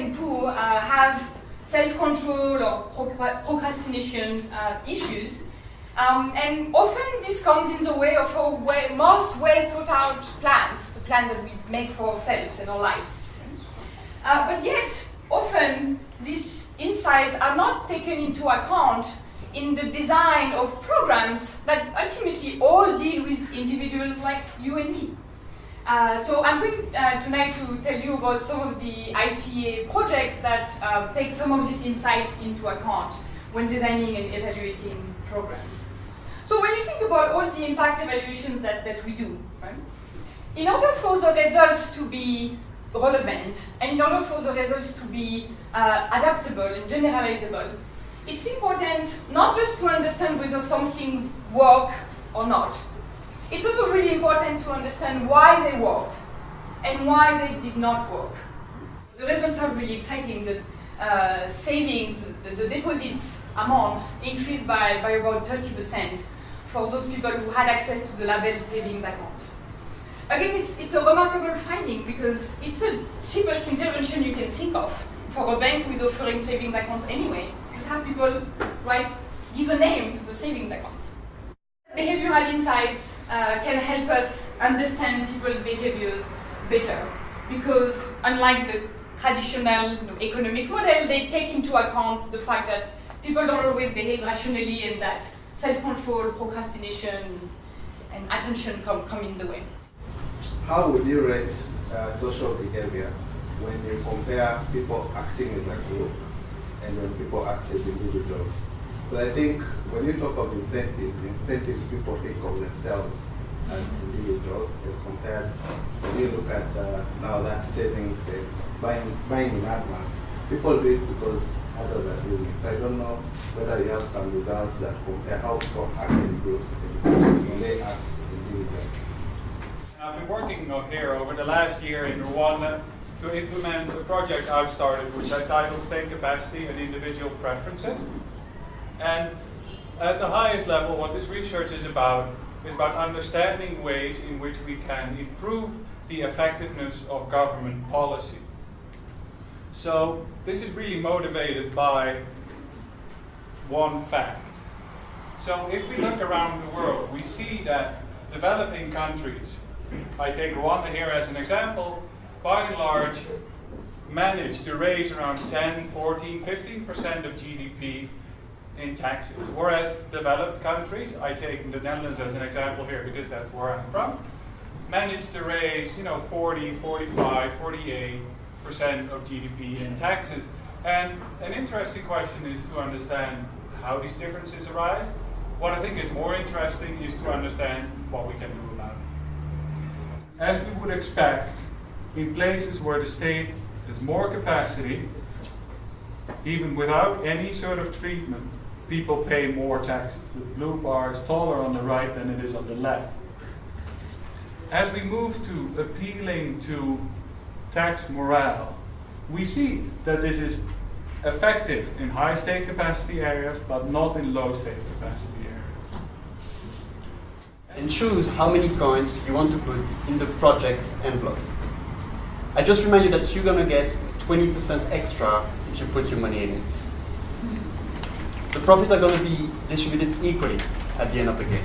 and poor have self-control or procrastination issues. And often this comes in the way of our most well-thought-out plans, the plan that we make for ourselves and our lives. But yet, often these insights are not taken into account in the design of programs that ultimately all deal with individuals like you and me. So I'm going tonight to tell you about some of the IPA projects that take some of these insights into account when designing and evaluating programs. So when you think about all the impact evaluations that we do, right, in order for the results to be relevant and in order for the results to be adaptable and generalizable, it's important not just to understand whether something works or not. It's also really important to understand why they worked and why they did not work. The results are really exciting. The savings, the deposits amount increased by about 30% for those people who had access to the labeled savings account. Again, it's a remarkable finding because it's the cheapest intervention you can think of for a bank who is offering savings accounts anyway. Just have people give a name to the savings account. Behavioral insights can help us understand people's behaviors better because unlike the traditional economic model, they take into account the fact that people don't always behave rationally and that self-control, procrastination, and attention come in the way. How would you rate social behavior when you compare people acting as a group and when people act as individuals? But I think when you talk of incentives people think of themselves as individuals as compared when you look at now that savings and buying in advance. People do it because others are doing it. So I don't know whether you have some results that compare how people act in groups and when they act individually. I've been working here over the last year in Rwanda to implement a project I've started which I titled State Capacity and Individual Preferences. And at the highest level, what this research is about understanding ways in which we can improve the effectiveness of government policy. So this is really motivated by one fact. So if we look around the world, we see that developing countries, I take Rwanda here as an example, by and large manage to raise around 10, 14, 15% of GDP in taxes. Whereas developed countries, I take the Netherlands as an example here because that's where I'm from, manage to raise 40, 45, 48% of GDP in taxes. And an interesting question is to understand how these differences arise. What I think is more interesting is to understand what we can do about it. As we would expect, in places where the state has more capacity, even without any sort of treatment, people pay more taxes. The blue bar is taller on the right than it is on the left. As we move to appealing to tax morale, we see that this is effective in high state capacity areas, but not in low state capacity areas. And choose how many coins you want to put in the project envelope. I just remind you that you're going to get 20% extra if you put your money in it. The profits are going to be distributed equally at the end of the game.